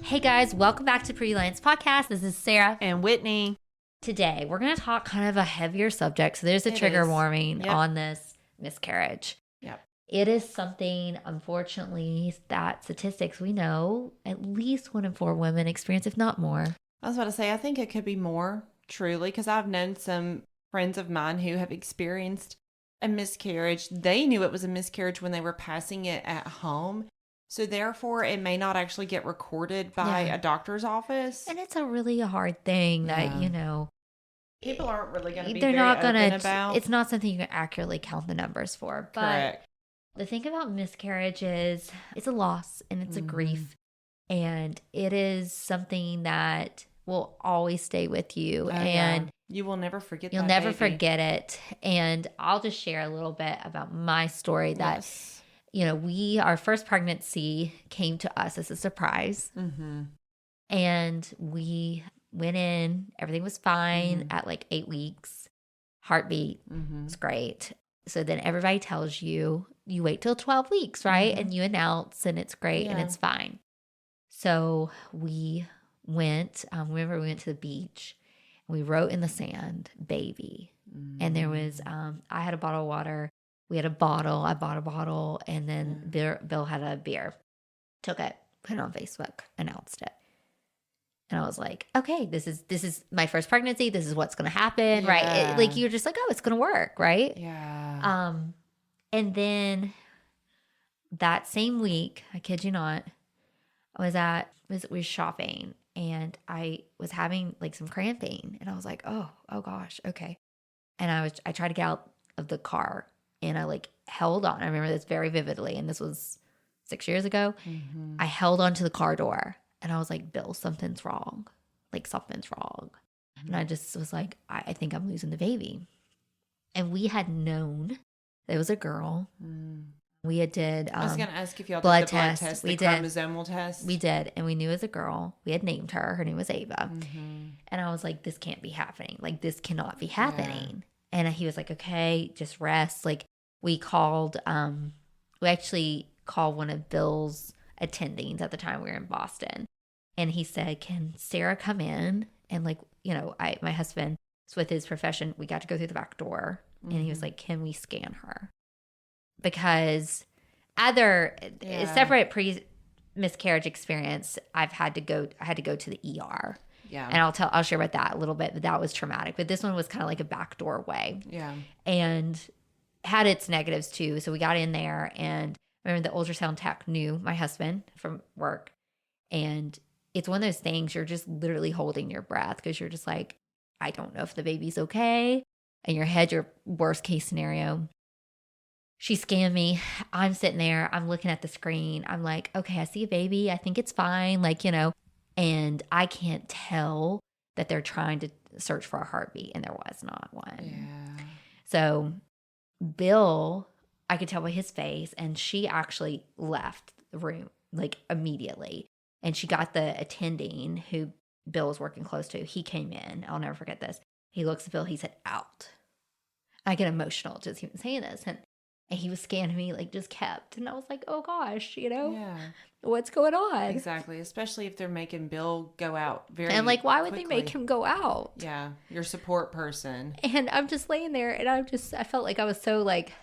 Hey guys, welcome back to Pre-Lance Podcast. This is Sarah. And Whitney. Today, we're going to talk kind of a heavier subject. So there's a trigger warning on this miscarriage. Yep. It is something, unfortunately, that statistics we know at least 1 in 4 women experience, if not more. I was about to say, I think it could be more, truly, because I've known some friends of mine who have experienced a miscarriage. They knew it was a miscarriage when they were passing it at home. So therefore, it may not actually get recorded by a doctor's office. And it's a really hard thing that, people aren't really going to be they're very not going open to, about. it's not something you can accurately count the numbers for. But Correct. The thing about miscarriage is it's a loss and it's a grief. And it is something that will always stay with you. And you will never forget you'll never forget it. And I'll just share a little bit about my story that, our first pregnancy came to us as a surprise. Mm-hmm. And we went in, everything was fine at like 8 weeks. Heartbeat was great. So then everybody tells you wait till 12 weeks, right? And you announce and it's great and it's fine. So we went, remember we went to the beach. We wrote in the sand, baby. And there was, I had a bottle of water. We had a bottle. I bought a bottle. And then Bill had a beer. Took it, put it on Facebook, announced it. And I was like, okay, this is my first pregnancy. This is what's going to happen, right? Like you're just like, oh, it's going to work, right? Yeah. And then that same week, I kid you not, I was shopping and I was having like some cramping and I was like, oh gosh, okay. And I tried to get out of the car and I like held on. I remember this very vividly. And this was 6 years ago. Mm-hmm. I held onto the car door and I was like, Bill, something's wrong. Like something's wrong. Mm-hmm. And I just was like, I think I'm losing the baby. And we had known there was a girl. We had did I was going to ask if y'all blood did the blood test. test, We the did. chromosomal test. We did. And we knew it was a girl. We had named her. Her name was Ava. Mm-hmm. And I was like, this can't be happening. Like, this cannot be happening. Yeah. And he was like, okay, just rest. Like, we actually called one of Bill's attendings at the time we were in Boston. And he said, can Sarah come in? And like, my husband is with his profession. We got to go through the back door. And he was like, can we scan her? Because separate pre-miscarriage experience, I had to go to the ER. Yeah. And I'll share about that a little bit, but that was traumatic. But this one was kind of like a backdoor way. Yeah. And had its negatives too. So we got in there and I remember the ultrasound tech knew my husband from work. And it's one of those things you're just literally holding your breath because you're just like, I don't know if the baby's okay. In your head, your worst case scenario. She scanned me. I'm sitting there. I'm looking at the screen. I'm like, okay, I see a baby. I think it's fine. Like, and I can't tell that they're trying to search for a heartbeat. And there was not one. Yeah. So Bill, I could tell by his face. And she actually left the room like immediately. And she got the attending who Bill was working close to. He came in. I'll never forget this. He looks at Bill. He said, out. I get emotional just even saying this. And he was scanning me, like, just kept. And I was like, oh, gosh, what's going on? Exactly. Especially if they're making Bill go out very And, like, why would quickly. they make him go out? Yeah. Your support person. And I'm just laying there, and I felt like I was so, like,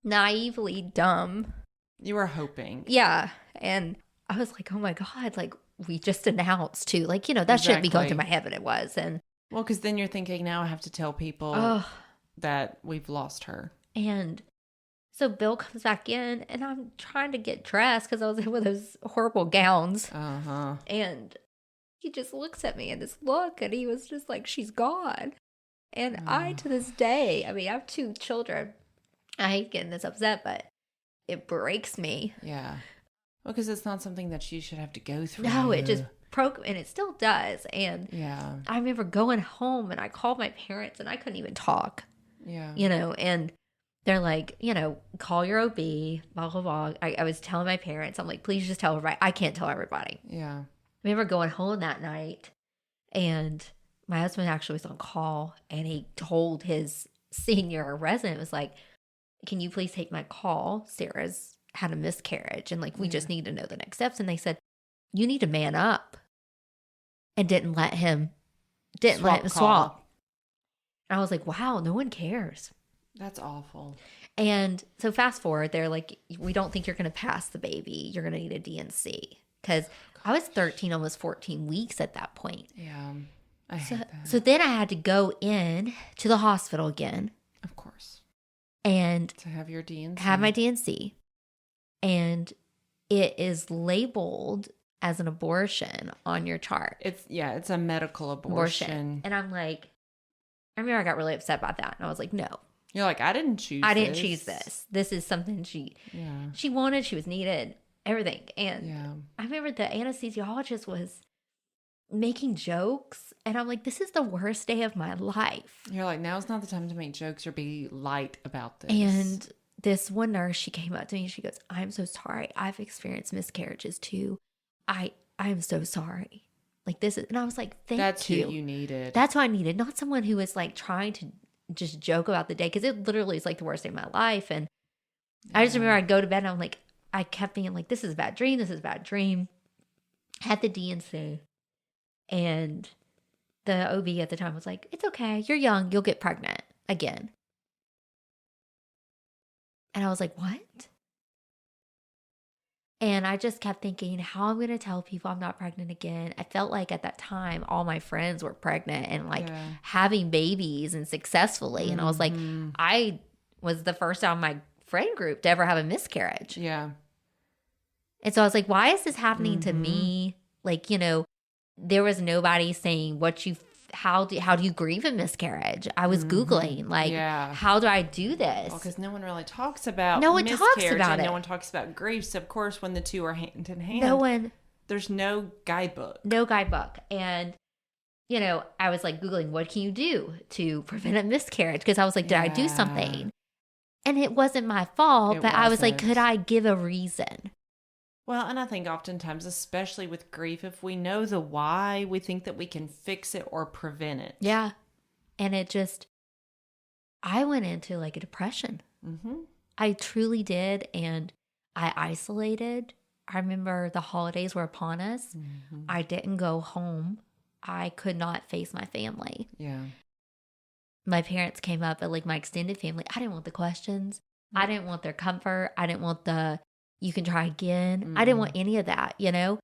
naively dumb. You were hoping. Yeah. And I was like, oh, my God, like, we just announced, too. Like, that shouldn't be going through my head, but it was. And well, because then you're thinking, now I have to tell people that we've lost her. And so Bill comes back in, and I'm trying to get dressed because I was in one of those horrible gowns. Uh-huh. And he just looks at me in this look, and he was just like, she's gone. And I, to this day, I mean, I have 2 children. I hate getting this upset, but it breaks me. Yeah. Well, because it's not something that you should have to go through. No, it just broke, and it still does. And I remember going home, and I called my parents, and I couldn't even talk. Yeah. And they're like, call your OB, blah, blah, blah. I was telling my parents, I'm like, please just tell everybody. I can't tell everybody. Yeah. I remember going home that night, and my husband actually was on call, and he told his senior resident, was like, can you please take my call? Sarah's had a miscarriage, and like, we just need to know the next steps. And they said, you need to man up, and didn't let him Swap swap. And I was like, wow, no one cares. That's awful. And so fast forward, they're like, we don't think you're going to pass the baby. You're going to need a DNC. Because I was 13, almost 14 weeks at that point. Yeah. I hate that. So then I had to go in to the hospital again. Of course. And to have your DNC. Have my DNC. And it is labeled as an abortion on your chart. It's a medical abortion. And I'm like, I remember I got really upset about that. And I was like, no. You're like, I didn't choose this. This is something she wanted, she was needed, everything. And I remember the anesthesiologist was making jokes. And I'm like, this is the worst day of my life. You're like, now's not the time to make jokes or be light about this. And this one nurse, she came up to me and she goes, I'm so sorry. I've experienced miscarriages too. I'm so sorry. Like this is, and I was like, That's who you needed. That's who I needed. Not someone who was like trying to just joke about the day. Cause it literally is like the worst day of my life. And I just remember I'd go to bed and I'm like, I kept being like, this is a bad dream. This is a bad dream. Had the DNC. And the OB at the time was like, it's okay. You're young. You'll get pregnant again. And I was like, what? And I just kept thinking, how I'm going to tell people I'm not pregnant again. I felt like at that time, all my friends were pregnant and like having babies and successfully. And I was like, I was the first out of my friend group to ever have a miscarriage. Yeah. And so I was like, why is this happening to me? Like, you know, there was nobody saying how do you grieve a miscarriage? I was Googling, like, how do I do this? Well, because no one really talks about No one talks miscarriage about and it. No one talks about grief. So, of course, when the two are hand in hand, there's no guidebook. No guidebook. And, you know, I was like Googling, what can you do to prevent a miscarriage? Because I was like, did I do something? And it wasn't my fault, but I was like, could I give a reason? Well, and I think oftentimes, especially with grief, if we know the why, we think that we can fix it or prevent it. Yeah. And I went into like a depression. I truly did. And I isolated. I remember the holidays were upon us. I didn't go home. I could not face my family. Yeah. My parents came up, but like my extended family, I didn't want the questions. I didn't want their comfort. I didn't want you can try again. I didn't want any of that, you know?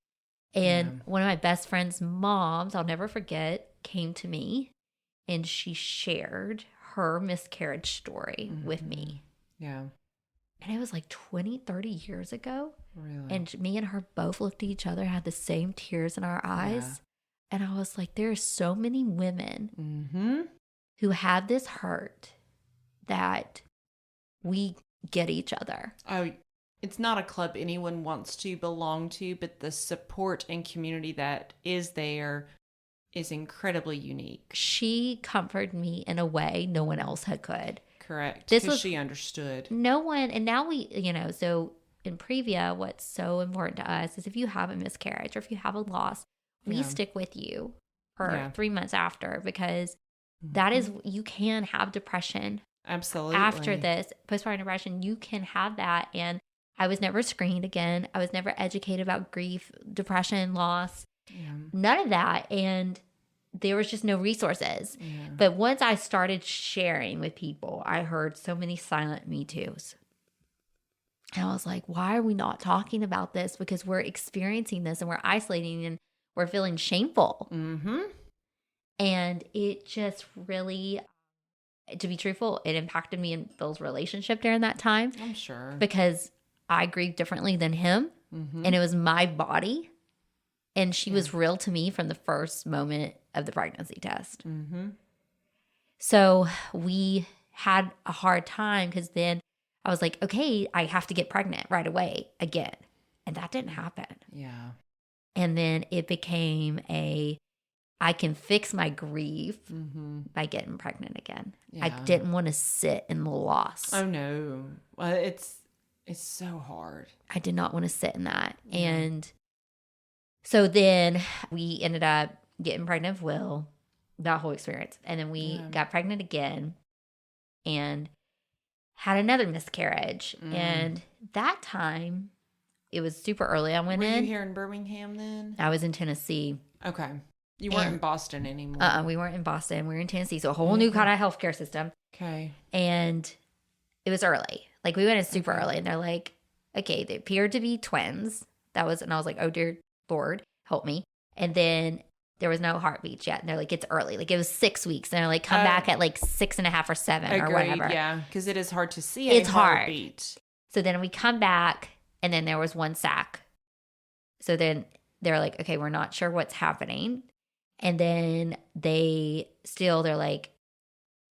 And one of my best friend's moms, I'll never forget, came to me and she shared her miscarriage story with me. Yeah. And it was like 20, 30 years ago. Really? And me and her both looked at each other, had the same tears in our eyes. And I was like, there are so many women who have this hurt that we get each other. Oh, it's not a club anyone wants to belong to, but the support and community that is there is incredibly unique. She comforted me in a way no one else could. Correct. Because she understood. No one, and now we, you know, so in Previa, what's so important to us is if you have a miscarriage or if you have a loss, we stick with you for 3 months after, because that is, you can have depression. Absolutely. After this, postpartum depression, you can have that. And I was never screened again. I was never educated about grief, depression, loss, none of that. And there was just no resources. But once I started sharing with people, I heard so many silent Me Too's. And I was like, why are we not talking about this? Because we're experiencing this and we're isolating and we're feeling shameful. And it just really, to be truthful, it impacted me and Bill's relationship during that time. I'm sure. Because I grieved differently than him. And it was my body. And she was real to me from the first moment of the pregnancy test. So we had a hard time because then I was like, okay, I have to get pregnant right away again. And that didn't happen. Yeah. And then it became I can fix my grief by getting pregnant again. Yeah. I didn't want to sit in the loss. Oh, no. Well, it's so hard. I did not want to sit in that. And so then we ended up getting pregnant with Will, that whole experience. And then we got pregnant again and had another miscarriage. And that time It was super early. I went Were in. you here in Birmingham then? I was in Tennessee. Okay. You weren't in Boston anymore. We weren't in Boston. We were in Tennessee. So a whole new kind of healthcare system. Okay. And it was early. Like we went in super early and they're like, okay, they appeared to be twins. And I was like, oh dear Lord, help me. And then there was no heartbeats yet. And they're like, it's early. Like it was 6 weeks. And they're like, come back at like 6.5 or 7 or whatever. Yeah. Because it is hard to see it's a hard. heartbeat. So then we come back and then there was one sac. So then they're like, okay, we're not sure what's happening. And then they're like,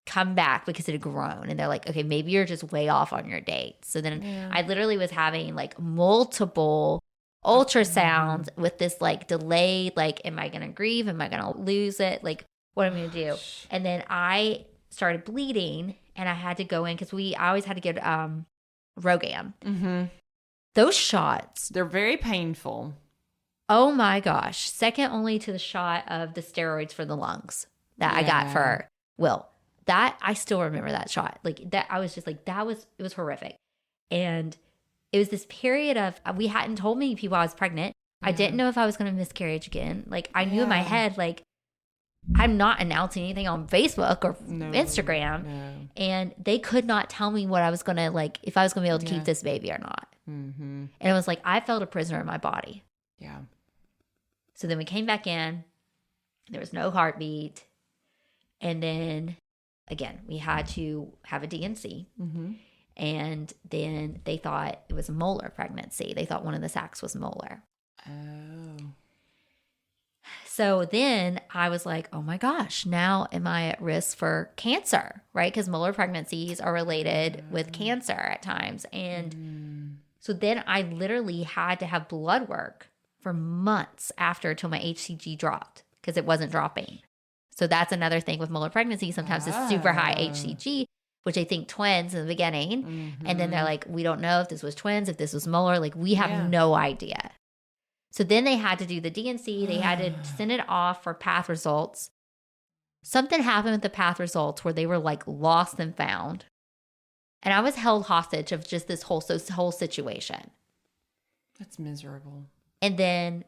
come back because it had grown. And they're like, okay, maybe you're just way off on your date. So then I literally was having like multiple ultrasounds with this like delayed, like, am I going to grieve? Am I going to lose it? Like, what am I going to do? And then I started bleeding and I had to go in because I always had to get Rogam. Mm-hmm. Those shots. They're very painful. Oh my gosh. Second only to the shot of the steroids for the lungs that I got for Will. That I still remember that shot. Like that, I was just like, it was horrific. And it was this period of, we hadn't told many people I was pregnant. I didn't know if I was going to miscarriage again. Like I knew in my head, like I'm not announcing anything on Facebook or Instagram. No. And they could not tell me what I was going to, like, if I was going to be able to keep this baby or not. Mm-hmm. And it was like, I felt a prisoner in my body. Yeah. So then we came back in. There was no heartbeat. And then, again, we had to have a DNC. Mm-hmm. And then they thought it was a molar pregnancy. They thought one of the sacs was molar. Oh. So then I was like, oh my gosh, now am I at risk for cancer, right? Because molar pregnancies are related with cancer at times. And so then I literally had to have blood work for months after till my HCG dropped because it wasn't dropping. So that's another thing with molar pregnancy. Sometimes it's super high HCG, which I think twins in the beginning. Mm-hmm. And then they're like, we don't know if this was twins, if this was molar. Like we have no idea. So then they had to do the DNC. They had to send it off for path results. Something happened with the path results where they were like lost and found. And I was held hostage of just this whole situation. That's miserable. And then,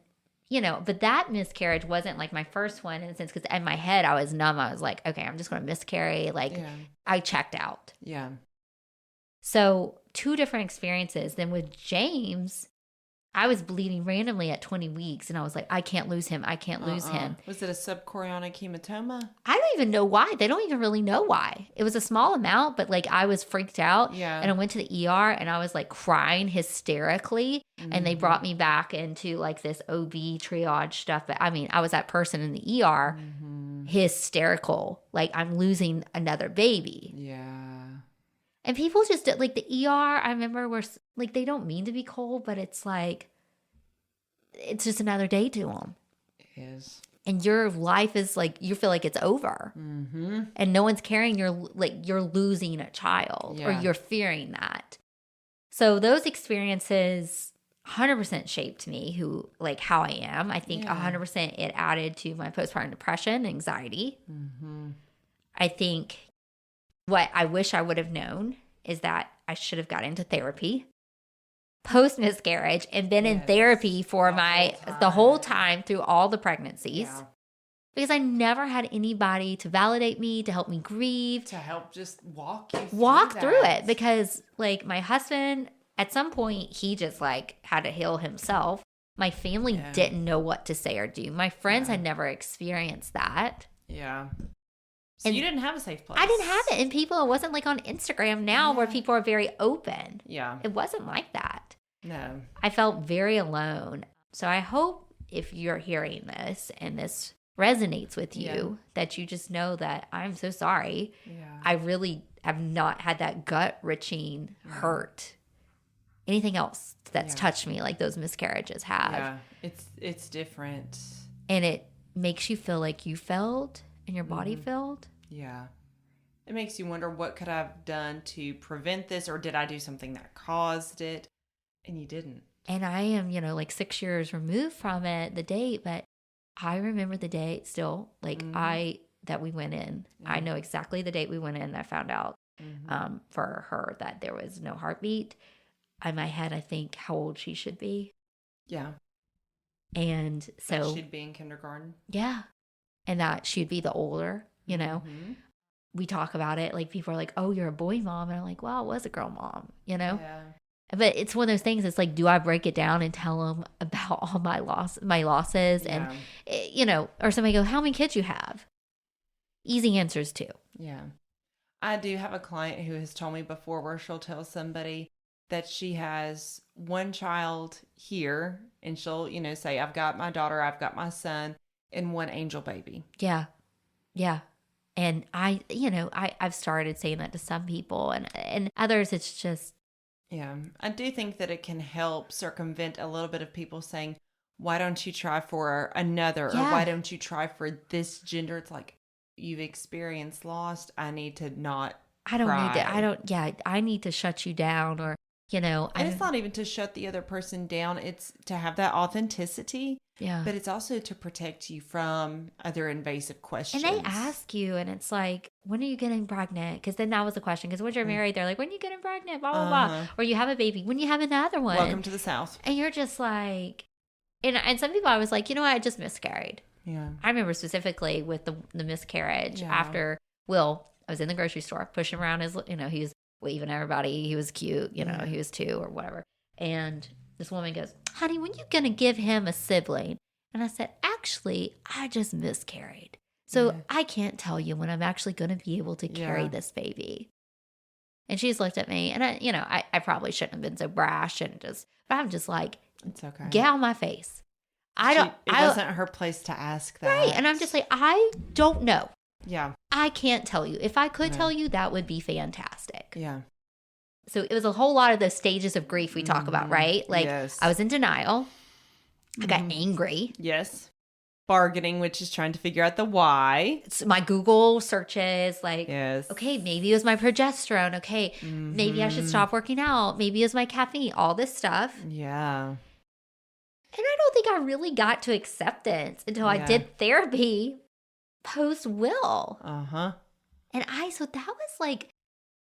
but that miscarriage wasn't like my first one in a sense because in my head I was numb. I was like, okay, I'm just going to miscarry. Like I checked out. Yeah. So 2 different experiences. Then with James, I was bleeding randomly at 20 weeks and I was like, I can't lose him. I can't lose him. Was it a subchorionic hematoma? I don't even know why. They don't even really know why. It was a small amount, but like I was freaked out. Yeah. And I went to the ER and I was like crying hysterically. Mm-hmm. And they brought me back into like this OB triage stuff. But I mean, I was that person in the ER, hysterical. Like I'm losing another baby. Yeah. And people just like the ER, I remember were like, they don't mean to be cold, but it's like, it's just another day to them. It is. And your life is like, you feel like it's over. Mm-hmm. And no one's caring. You're losing a child or you're fearing that. So those experiences 100% shaped me how I am. I think 100% it added to my postpartum depression, anxiety. Mm-hmm. I think what I wish I would have known is that I should have got into therapy post miscarriage and been in therapy for the whole time through all the pregnancies. Yeah. Because I never had anybody to validate me, to help me grieve. To help just walk through it. Because like my husband, at some point, he just like had to heal himself. My family didn't know what to say or do. My friends had never experienced that. Yeah. So you didn't have a safe place. I didn't have it. And it wasn't like on Instagram now where people are very open. Yeah. It wasn't like that. No. I felt very alone. So I hope if you're hearing this and this resonates with you, that you just know that I'm so sorry. Yeah. I really have not had that gut-wrenching hurt. Anything else that's touched me like those miscarriages have. Yeah. It's different. And it makes you feel like you failed. And your body failed? Yeah. It makes you wonder, what could I have done to prevent this? Or did I do something that caused it? And you didn't. And I am, like 6 years removed from it, the date, but I remember the date still. Like that we went in. Yeah. I know exactly the date we went in. I found out for her that there was no heartbeat. in my head, I think how old she should be. Yeah. And That so, she'd be in kindergarten. yeah. And that she'd be the older, you know. Mm-hmm. We talk about it. Like, people are like, oh, you're a boy mom. And I'm like, well, I was a girl mom, you know. Yeah. But it's one of those things. It's like, do I break it down and tell them about all my losses? Yeah. And, you know, or somebody go, how many kids you have? Easy answers too. Yeah. I do have a client who has told me before where she'll tell somebody that she has one child here and she'll, you know, say, I've got my daughter, I've got my son, and one angel baby. Yeah. Yeah. And I've started saying that to some people, and others it's just. Yeah. I do think that it can help circumvent a little bit of people saying, why don't you try for another? Yeah. Or why don't you try for this gender? It's like, you've experienced loss. I need to not I don't cry. need to, I need to shut you down, or, you know. And it's not even to shut the other person down. It's to have that authenticity. Yeah. But it's also to protect you from other invasive questions. And they ask you, and it's like, when are you getting pregnant? Because then that was the question. Because when you're married, they're like, when are you getting pregnant? Blah, blah, blah. Or you have a baby. When you have another one. Welcome to the South. And you're just like, and some people I was like, you know what? I just miscarried. Yeah. I remember specifically with the miscarriage after Will. I was in the grocery store pushing around his, you know, he was waving at everybody. He was cute, you know, he was 2 or whatever. And this woman goes, honey, when you going to give him a sibling? And I said, actually, I just miscarried. So I can't tell you when I'm actually going to be able to carry this baby. And she's looked at me, and I probably shouldn't have been so brash and but I'm just like, it's okay. Get out of my face. It wasn't her place to ask that. Right. And I'm just like, I don't know. Yeah. I can't tell you. If I could tell you, that would be fantastic. Yeah. So it was a whole lot of those stages of grief we talk about, right? Like, I was in denial. I got angry. Yes. Bargaining, which is trying to figure out the why. It's my Google searches, like, yes. Okay, maybe it was my progesterone. Okay, maybe I should stop working out. Maybe it was my caffeine, all this stuff. Yeah. And I don't think I really got to acceptance until I did therapy post Will. Uh-huh. So that was like,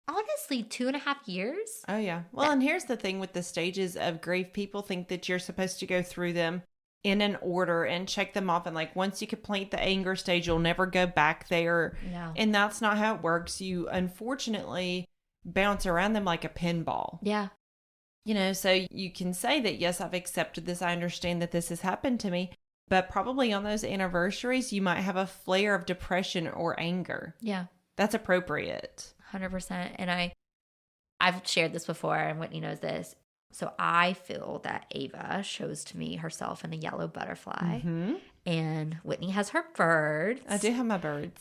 honestly, 2.5 years. Oh, yeah. Well, and here's the thing with the stages of grief. People think that you're supposed to go through them in an order and check them off. And like, once you complete the anger stage, you'll never go back there. No. And that's not how it works. You unfortunately bounce around them like a pinball. Yeah. You know, so you can say that, yes, I've accepted this. I understand that this has happened to me. But probably on those anniversaries, you might have a flare of depression or anger. Yeah. That's appropriate. 100%. And I've shared this before, and Whitney knows this. So I feel that Ava shows to me herself in a yellow butterfly. Mm-hmm. And Whitney has her birds. I do have my birds.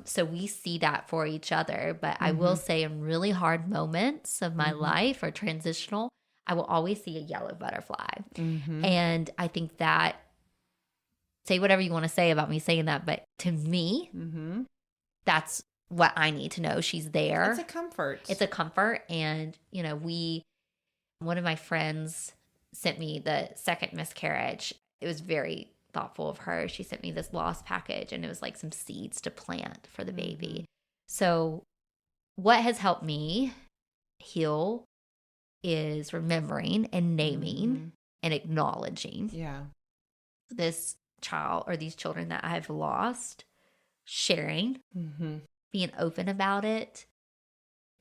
So we see that for each other. But I will say, in really hard moments of my life or transitional, I will always see a yellow butterfly. Mm-hmm. And I think that, say whatever you want to say about me saying that, but to me, that's what I need to know. She's there. It's a comfort. It's a comfort. And, you know, one of my friends sent me the second miscarriage. It was very thoughtful of her. She sent me this loss package, and it was like some seeds to plant for the baby. So what has helped me heal is remembering and naming and acknowledging this child or these children that I've lost, sharing, being open about it.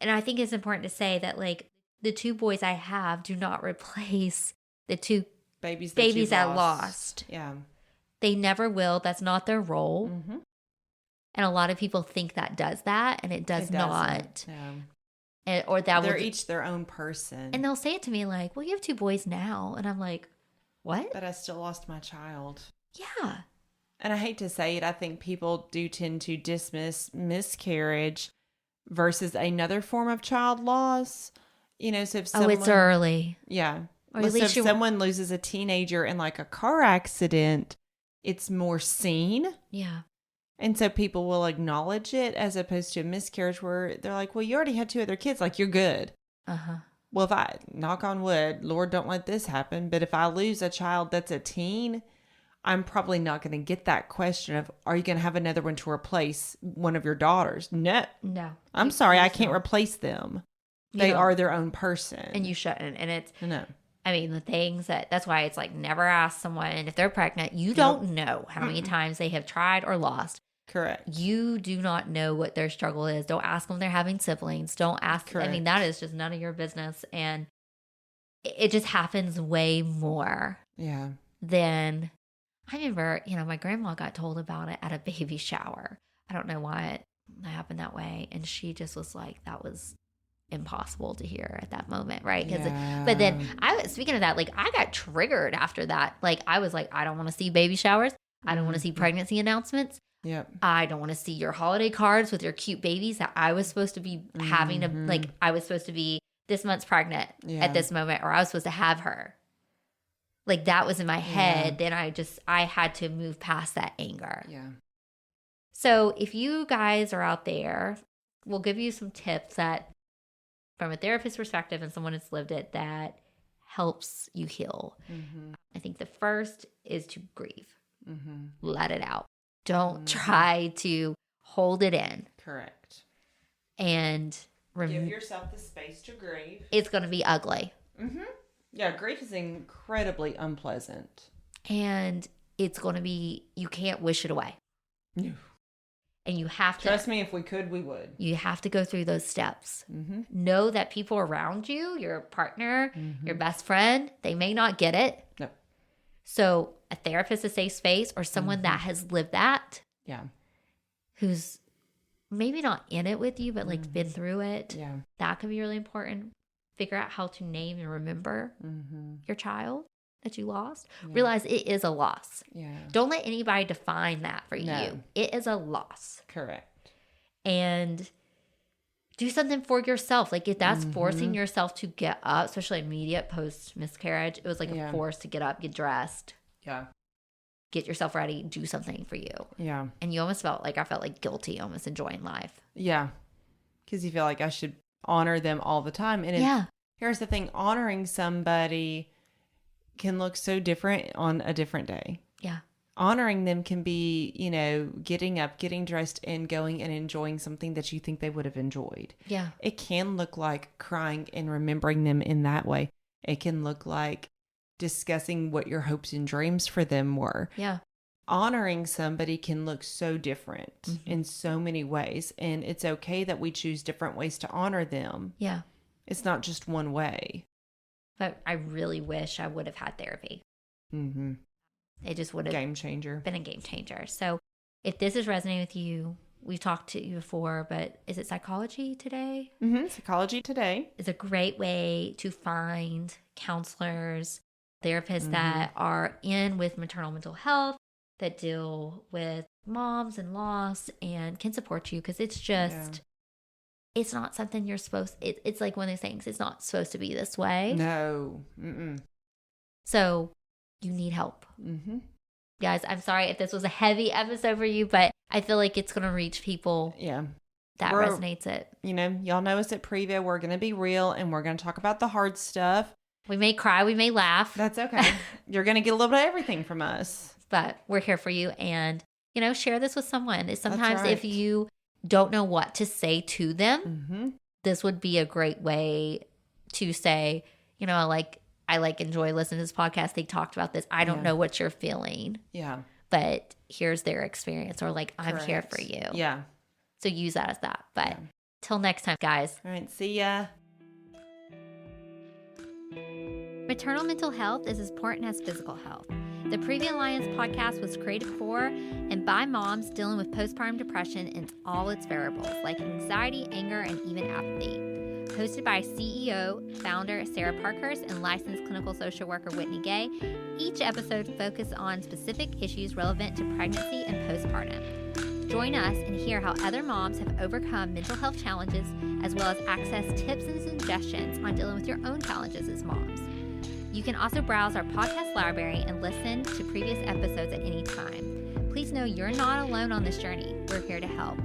And I think it's important to say that, like, the 2 boys I have do not replace the 2 babies I lost. Yeah. They never will. That's not their role. Mm-hmm. And a lot of people think that does that, and it does not. Yeah. Or that they're each their own person. And they'll say it to me like, well, you have 2 boys now. And I'm like, what? But I still lost my child. Yeah. And I hate to say it, I think people do tend to dismiss miscarriage versus another form of child loss. You know, so if someone... it's early. Yeah. Or so at least if someone loses a teenager in like a car accident, it's more seen. Yeah. And so people will acknowledge it as opposed to a miscarriage where they're like, well, you already had 2 other kids. Like, you're good. Uh-huh. Well, if I, knock on wood, Lord, don't let this happen. But if I lose a child that's a teen, I'm probably not going to get that question of, are you going to have another one to replace one of your daughters? No. No. I'm sorry, I can't replace them. They are their own person. And you shouldn't. And it's, no. I mean, the things that's why it's like never ask someone if they're pregnant. You don't know how many times they have tried or lost. Correct. You do not know what their struggle is. Don't ask them if they're having siblings. Don't ask. Correct. I mean, that is just none of your business. And it just happens way more than, I remember, my grandma got told about it at a baby shower. I don't know why it happened that way. And she just was like, that was impossible to hear at that moment, right? But then speaking of that, like I got triggered after that. Like I was like, I don't want to see baby showers. I don't want to see pregnancy announcements. I don't want to see your holiday cards with your cute babies that I was supposed to be having I was supposed to be this month's pregnant at this moment, or I was supposed to have her. Like that was in my head. Then I had to move past that anger. So if you guys are out there, we'll give you some tips that from a therapist's perspective and someone that's lived it that helps you heal. I think the first is to grieve. Let it out. Don't try to hold it in. Correct. And give yourself the space to grieve. It's going to be ugly. Yeah, grief is incredibly unpleasant. And it's going to be, you can't wish it away. No. And you have to. Trust me, if we could, we would. You have to go through those steps. Know that people around you, your partner, your best friend, they may not get it. No. So a therapist, a safe space, or someone that has lived that. Who's maybe not in it with you, but like been through it. That can be really important. Figure out how to name and remember your child that you lost. Realize it is a loss. Don't let anybody define that for you. It is a loss. Correct. And do something for yourself. Like if that's forcing yourself to get up, especially immediate post miscarriage, it was like a force to get up, get dressed. Get yourself ready, do something for you. And you almost felt like, I felt like guilty almost enjoying life. Because you feel like I should honor them all the time. And here's the thing, honoring somebody can look so different on a different day. Honoring them can be, getting up, getting dressed, and going and enjoying something that you think they would have enjoyed. It can look like crying and remembering them in that way. It can look like discussing what your hopes and dreams for them were. Honoring somebody can look so different in so many ways. And it's okay that we choose different ways to honor them. It's not just one way. But I really wish I would have had therapy. It just would have been a game changer. So if this is resonating with you, we've talked to you before, but is it Psychology Today? Psychology Today is a great way to find counselors, therapists that are in with maternal mental health, that deal with moms and loss and can support you, because it's just... It's not something you're supposed... It's like one of those things. It's not supposed to be this way. No. So you need help. Guys, I'm sorry if this was a heavy episode for you, but I feel like it's going to reach people that resonates it. Y'all know us at Previa. We're going to be real, and we're going to talk about the hard stuff. We may cry. We may laugh. That's okay. You're going to get a little bit of everything from us. But we're here for you. And, share this with someone. Sometimes if you... don't know what to say to them, this would be a great way to say, I enjoy listening to this podcast. They talked about this. I don't know what you're feeling. But here's their experience, or I'm here for you. So use that as that. But till next time, guys. All right. See ya. Maternal mental health is as important as physical health. The Previa Alliance podcast was created for and by moms dealing with postpartum depression in all its variables, like anxiety, anger, and even apathy. Hosted by CEO, founder Sarah Parkhurst, and licensed clinical social worker Whitney Gay, each episode focuses on specific issues relevant to pregnancy and postpartum. Join us and hear how other moms have overcome mental health challenges, as well as access tips and suggestions on dealing with your own challenges as moms. You can also browse our podcast library and listen to previous episodes at any time. Please know you're not alone on this journey. We're here to help.